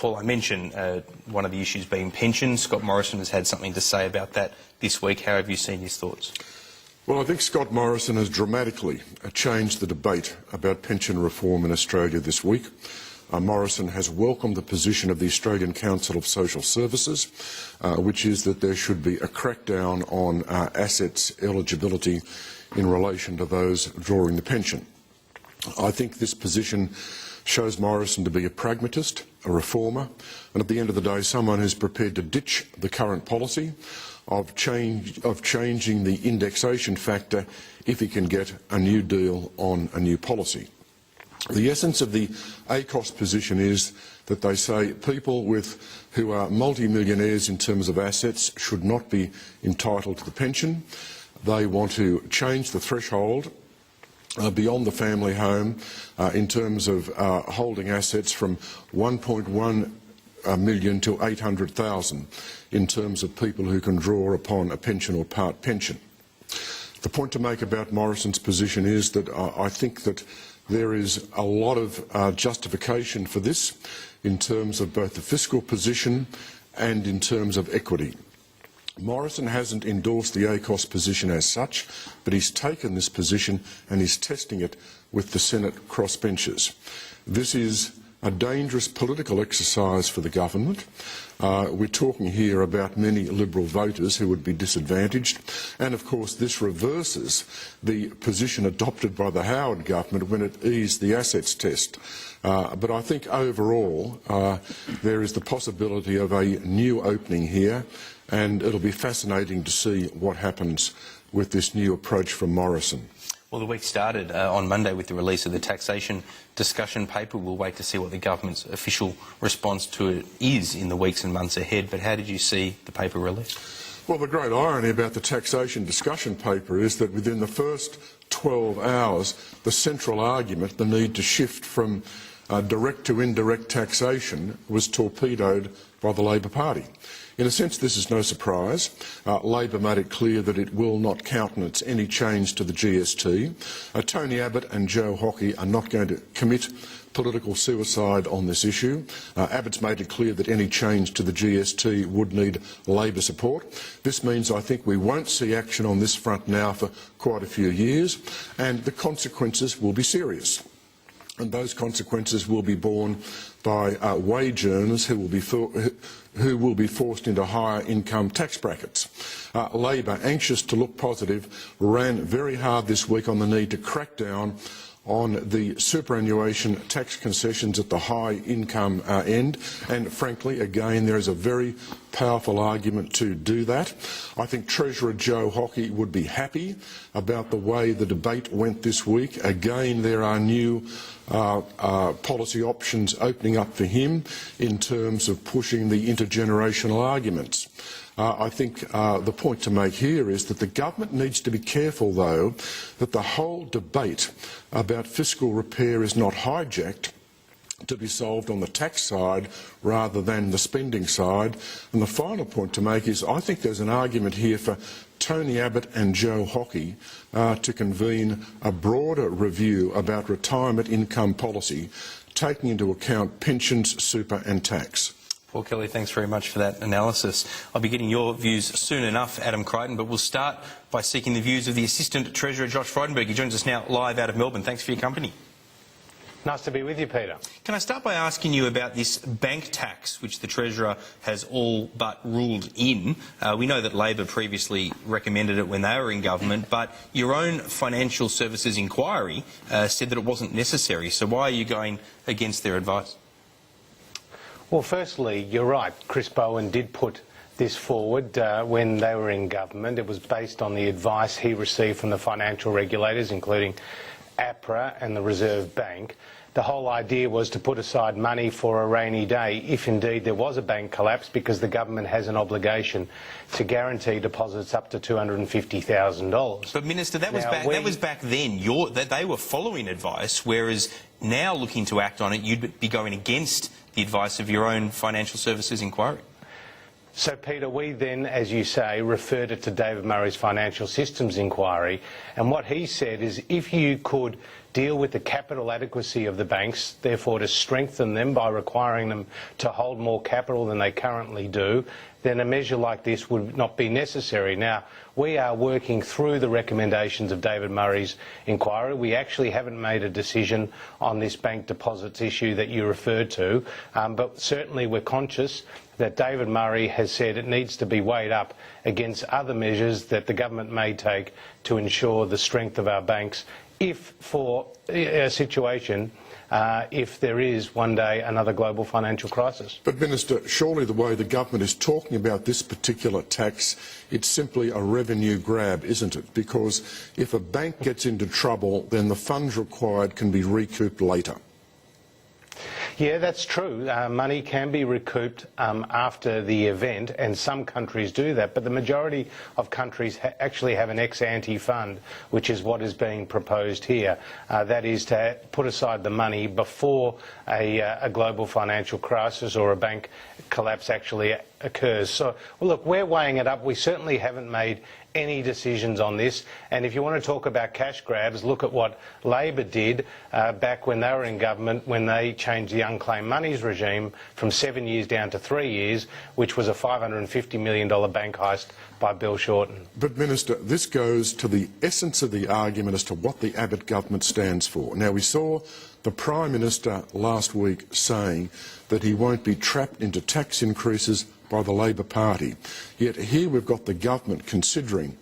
Paul, I mentioned one of the issues being pensions. Scott Morrison has had something to say about that this week. How have you seen his thoughts? Well, I think Scott Morrison has dramatically changed the debate about pension reform in Australia this week. Morrison has welcomed the position of the Australian Council of Social Services, which is that there should be a crackdown on assets eligibility in relation to those drawing the pension. I think this position shows Morrison to be a pragmatist, a reformer, and at the end of the day, someone who's prepared to ditch the current policy of changing the indexation factor if he can get a new deal on a new policy. The essence of the ACOS position is that they say people who are multi-millionaires in terms of assets should not be entitled to the pension. They want to change the threshold beyond the family home in terms of holding assets from 1.1 million to 800,000 in terms of people who can draw upon a pension or part pension. The point to make about Morrison's position is that I think that there is a lot of justification for this in terms of both the fiscal position and in terms of equity. Morrison hasn't endorsed the ACOS position as such, but he's taken this position and he's testing it with the Senate crossbenchers. This is a dangerous political exercise for the government. We're talking here about many Liberal voters who would be disadvantaged, and of course this reverses the position adopted by the Howard government when it eased the assets test. But I think overall there is the possibility of a new opening here, and it'll be fascinating to see what happens with this new approach from Morrison. Well, the week started on Monday with the release of the taxation discussion paper. We'll wait to see what the government's official response to it is in the weeks and months ahead. But how did you see the paper released? Well, the great irony about the taxation discussion paper is that within the first 12 hours, the central argument, the need to shift from direct to indirect taxation, was torpedoed by the Labor Party. In a sense, this is no surprise. Labor made it clear that it will not countenance any change to the GST. Tony Abbott and Joe Hockey are not going to commit political suicide on this issue. Abbott's made it clear that any change to the GST would need Labor support. This means I think we won't see action on this front now for quite a few years, and the consequences will be serious. And those consequences will be borne by wage earners who will be forced into higher income tax brackets. Labor, anxious to look positive, ran very hard this week on the need to crack down on the superannuation tax concessions at the high income end, and frankly again there is a very powerful argument to do that. I think Treasurer Joe Hockey would be happy about the way the debate went this week. Again, there are new policy options opening up for him in terms of pushing the intergenerational arguments. I think the point to make here is that the government needs to be careful, though, that the whole debate about fiscal repair is not hijacked to be solved on the tax side rather than the spending side. And the final point to make is I think there's an argument here for Tony Abbott and Joe Hockey to convene a broader review about retirement income policy, taking into account pensions, super and tax. Paul Kelly, thanks very much for that analysis. I'll be getting your views soon enough, Adam Crichton, but we'll start by seeking the views of the Assistant Treasurer, Josh Frydenberg. He joins us now live out of Melbourne. Thanks for your company. Nice to be with you, Peter. Can I start by asking you about this bank tax, which the Treasurer has all but ruled in? We know that Labor previously recommended it when they were in government, but your own Financial Services Inquiry said that it wasn't necessary. So why are you going against their advice? Well, firstly, you're right. Chris Bowen did put this forward when they were in government. It was based on the advice he received from the financial regulators, including APRA and the Reserve Bank. The whole idea was to put aside money for a rainy day if indeed there was a bank collapse, because the government has an obligation to guarantee deposits up to $250,000. But Minister, that was back then. They were following advice, whereas now looking to act on it, you'd be going against the advice of your own Financial Services Inquiry. So, Peter, we then, as you say, referred it to David Murray's Financial Systems Inquiry, and what he said is if you could deal with the capital adequacy of the banks, therefore to strengthen them by requiring them to hold more capital than they currently do, then a measure like this would not be necessary. Now, we are working through the recommendations of David Murray's inquiry. We actually haven't made a decision on this bank deposits issue that you referred to, but certainly we're conscious that David Murray has said it needs to be weighed up against other measures that the government may take to ensure the strength of our banks if for a situation if there is one day another global financial crisis. But Minister, surely the way the government is talking about this particular tax, it's simply a revenue grab, isn't it? Because if a bank gets into trouble, then the funds required can be recouped later. Yeah, that's true. Money can be recouped after the event, and some countries do that, but the majority of countries actually have an ex-ante fund, which is what is being proposed here. That is to put aside the money before a global financial crisis or a bank collapse actually occurs. So, well, look, we're weighing it up. We certainly haven't made any decisions on this, and if you want to talk about cash grabs, look at what Labor did back when they were in government, when they changed the unclaimed monies regime from 7 years down to 3 years, which was a $550 million bank heist by Bill Shorten. But Minister, this goes to the essence of the argument as to what the Abbott government stands for. Now, we saw the Prime Minister last week saying that he won't be trapped into tax increases by the Labor Party. Yet here we've got the government considering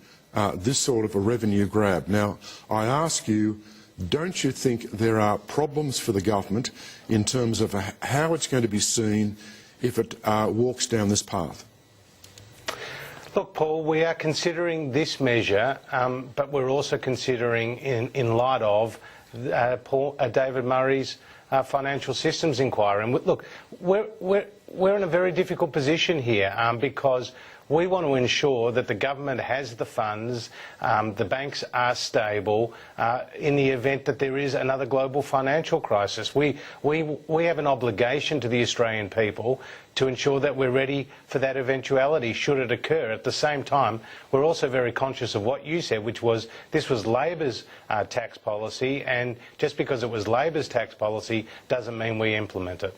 this sort of a revenue grab. Now, I ask you, don't you think there are problems for the government in terms of how it's going to be seen if it walks down this path? Look, Paul, we are considering this measure, but we're also considering, in light of David Murray's financial systems inquiry. And look, we're in a very difficult position here because we want to ensure that the government has the funds, the banks are stable in the event that there is another global financial crisis. We have an obligation to the Australian people to ensure that we're ready for that eventuality should it occur. At the same time, we're also very conscious of what you said, which was this was Labor's tax policy, and just because it was Labor's tax policy doesn't mean we implement it.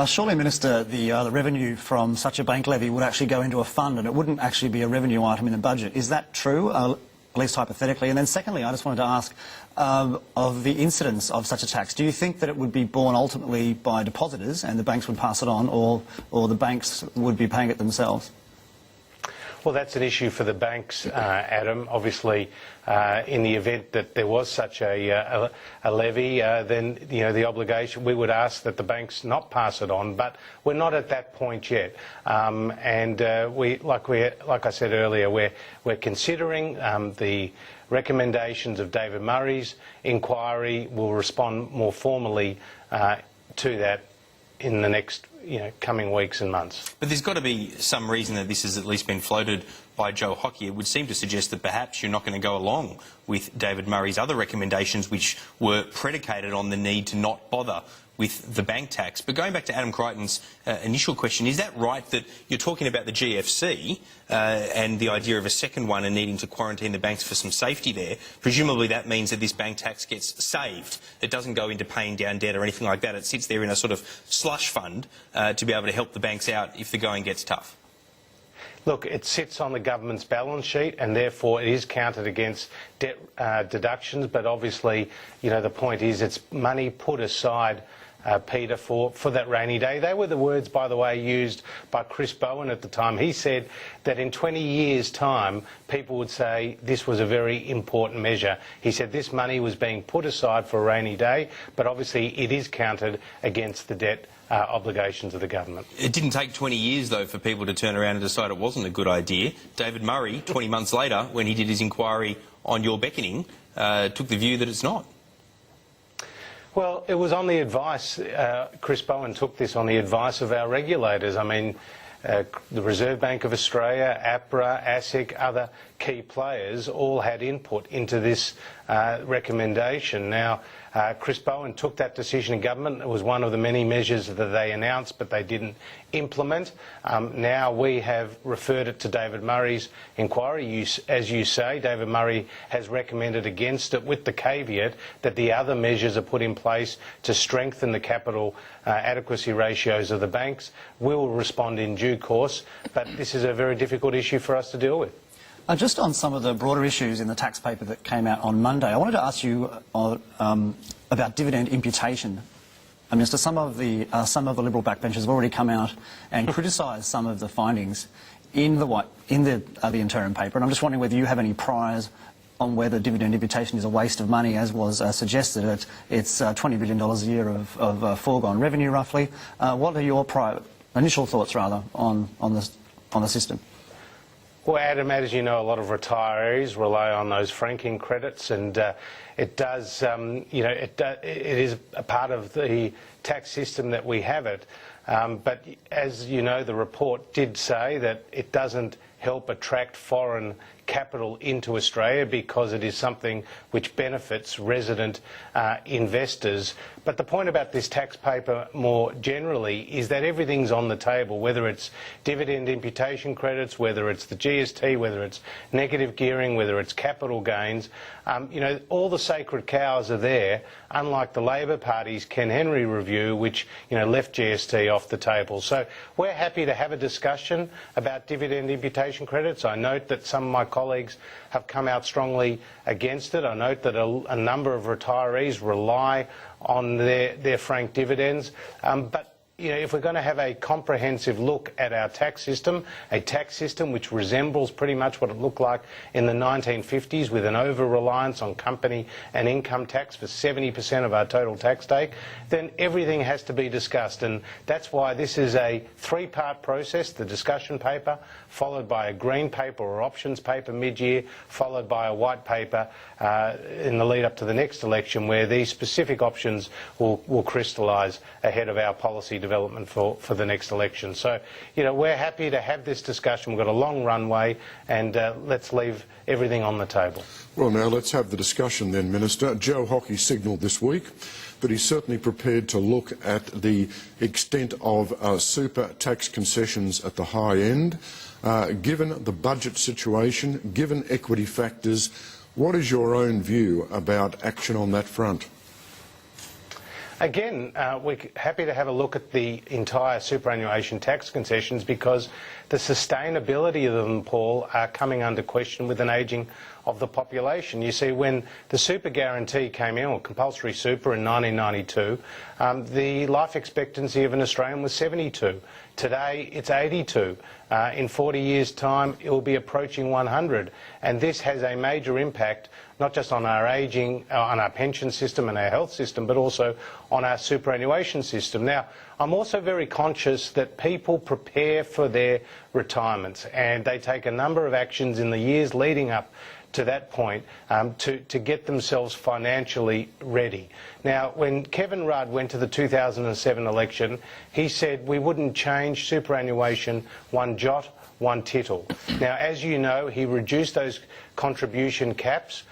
Surely, Minister, the revenue from such a bank levy would actually go into a fund and it wouldn't actually be a revenue item in the budget. Is that true, at least hypothetically? And then secondly, I just wanted to ask of the incidence of such a tax. Do you think that it would be borne ultimately by depositors and the banks would pass it on, or the banks would be paying it themselves? Well, that's an issue for the banks, Adam. Obviously, in the event that there was such a levy, then the obligation, we would ask that the banks not pass it on. But we're not at that point yet, and like I said earlier, we're considering the recommendations of David Murray's inquiry. We'll respond more formally to that in the next coming weeks and months. But there's got to be some reason that this has at least been floated by Joe Hockey. It would seem to suggest that perhaps you're not going to go along with David Murray's other recommendations, which were predicated on the need to not bother with the bank tax. But going back to Adam Crichton's initial question, is that right that you're talking about the GFC and the idea of a second one and needing to quarantine the banks for some safety there? Presumably that means that this bank tax gets saved. It doesn't go into paying down debt or anything like that. It sits there in a sort of slush fund to be able to help the banks out if the going gets tough. Look, it sits on the government's balance sheet and therefore it is counted against debt deductions, but obviously, the point is it's money put aside, Peter, for that rainy day. They were the words, by the way, used by Chris Bowen at the time. He said that in 20 years' time, people would say this was a very important measure. He said this money was being put aside for a rainy day, but obviously it is counted against the debt obligations of the government. It didn't take 20 years, though, for people to turn around and decide it wasn't a good idea. David Murray, 20 months later, when he did his inquiry on your beckoning, took the view that it's not. Well, it was on the advice, Chris Bowen took this on the advice of our regulators. I mean, the Reserve Bank of Australia, APRA, ASIC, other key players all had input into this recommendation. Now, Chris Bowen took that decision in government. It was one of the many measures that they announced, but they didn't implement. Now we have referred it to David Murray's inquiry. As you say, David Murray has recommended against it, with the caveat that the other measures are put in place to strengthen the capital adequacy ratios of the banks. We will respond in due course, but this is a very difficult issue for us to deal with. Just on some of the broader issues in the tax paper that came out on Monday, I wanted to ask you about dividend imputation. Minister, some of the Liberal backbenchers have already come out and criticised some of the findings in the interim paper, and I'm just wondering whether you have any priors on whether dividend imputation is a waste of money, as was suggested. It's $20 billion a year of foregone revenue, roughly. What are your initial thoughts, rather, on the system? Well, Adam, as you know, a lot of retirees rely on those franking credits, and it does, it is a part of the tax system that we have it. But as you know, the report did say that it doesn't help attract foreign capital into Australia because it is something which benefits resident investors. But the point about this tax paper more generally is that everything's on the table, whether it's dividend imputation credits, whether it's the GST, whether it's negative gearing, whether it's capital gains. All the sacred cows are there, unlike the Labor Party's Ken Henry review, which left GST off the table. So we're happy to have a discussion about dividend imputation credits. I note that some of my colleagues have come out strongly against it. I note that a number of retirees rely on their franked dividends. But if we're going to have a comprehensive look at our tax system, a tax system which resembles pretty much what it looked like in the 1950s, with an over-reliance on company and income tax for 70% of our total tax take, then everything has to be discussed. And that's why this is a three-part process: the discussion paper, followed by a green paper or options paper mid-year, followed by a white paper in the lead-up to the next election, where these specific options will crystallise ahead of our policy development for the next election. So, we're happy to have this discussion. We've got a long runway, and let's leave everything on the table. Well, now let's have the discussion then, Minister. Joe Hockey signalled this week that he's certainly prepared to look at the extent of super tax concessions at the high end. Given the budget situation, given equity factors, what is your own view about action on that front? Again, we're happy to have a look at the entire superannuation tax concessions, because the sustainability of them, Paul, are coming under question with an ageing of the population. You see, when the super guarantee came in, or compulsory super, in 1992, the life expectancy of an Australian was 72. Today, it's 82. In 40 years' time, it will be approaching 100. And this has a major impact, not just on our ageing, on our pension system and our health system, but also on our superannuation system. Now, I'm also very conscious that people prepare for their retirements, and they take a number of actions in the years leading up to that point to get themselves financially ready. Now, when Kevin Rudd went to the 2007 election, he said we wouldn't change superannuation one jot, one tittle. Now, as you know, he reduced those contribution caps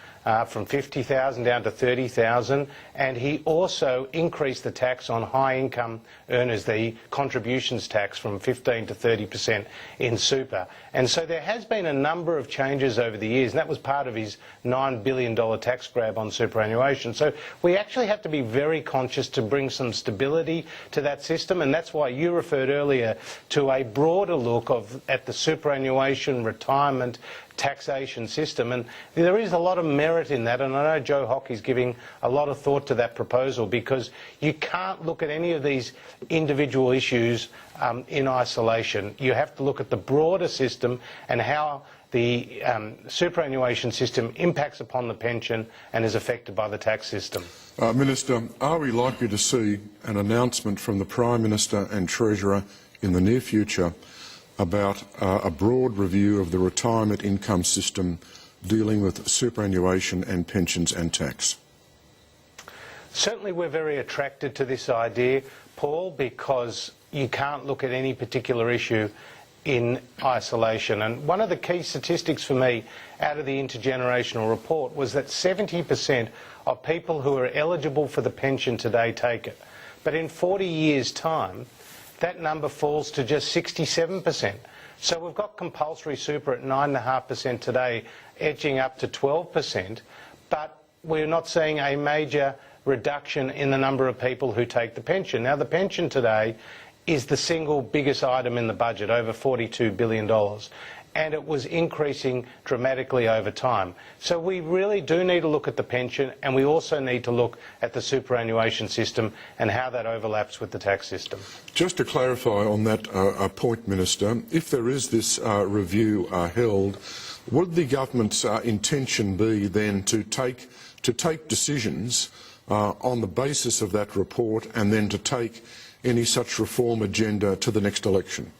from 50,000 down to 30,000, and he also increased the tax on high-income earners, the contributions tax, from 15% to 30% in super. And so there has been a number of changes over the years, and that was part of his $9 billion tax grab on superannuation. So we actually have to be very conscious to bring some stability to that system, and that's why you referred earlier to a broader look at the superannuation retirement taxation system, and there is a lot of merit in that, and I know Joe Hockey's giving a lot of thought to that proposal, because you can't look at any of these individual issues in isolation. You have to look at the broader system and how the superannuation system impacts upon the pension and is affected by the tax system. Minister, are we likely to see an announcement from the Prime Minister and Treasurer in the near future about a broad review of the retirement income system dealing with superannuation and pensions and tax? Certainly we're very attracted to this idea, Paul, because you can't look at any particular issue in isolation. And one of the key statistics for me out of the intergenerational report was that 70% of people who are eligible for the pension today take it. But in 40 years' time, that number falls to just 67%. So we've got compulsory super at 9.5% today, edging up to 12%, but we're not seeing a major reduction in the number of people who take the pension. Now, the pension today is the single biggest item in the budget, over $42 billion, and it was increasing dramatically over time. So we really do need to look at the pension, and we also need to look at the superannuation system and how that overlaps with the tax system. Just to clarify on that point, Minister, if there is this review held, would the government's intention be then to take decisions on the basis of that report and then to take any such reform agenda to the next election?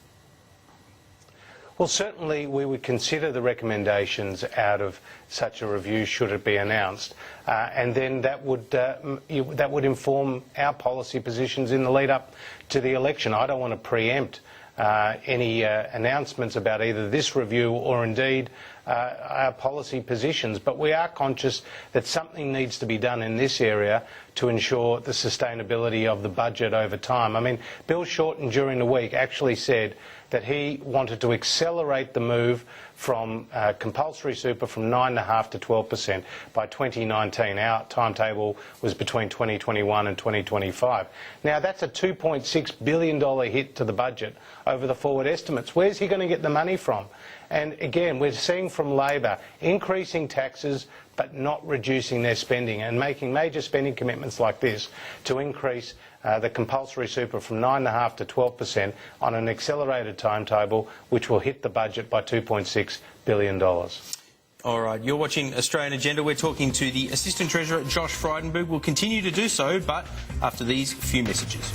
Well, certainly we would consider the recommendations out of such a review should it be announced, and then that would inform our policy positions in the lead up to the election. I don't want to preempt any announcements about either this review or indeed our policy positions, but we are conscious that something needs to be done in this area to ensure the sustainability of the budget over time. I mean, Bill Shorten during the week actually said that he wanted to accelerate the move from compulsory super from 9.5% to 12% by 2019. Our timetable was between 2021 and 2025. Now, that's a $2.6 billion hit to the budget over the forward estimates. Where's he going to get the money from? And again, we're seeing from Labor increasing taxes but not reducing their spending and making major spending commitments like this to increase the compulsory super from 9.5% to 12% on an accelerated timetable, which will hit the budget by $2.6 billion. All right, you're watching Australian Agenda. We're talking to the Assistant Treasurer, Josh Frydenberg. We'll continue to do so, but after these few messages.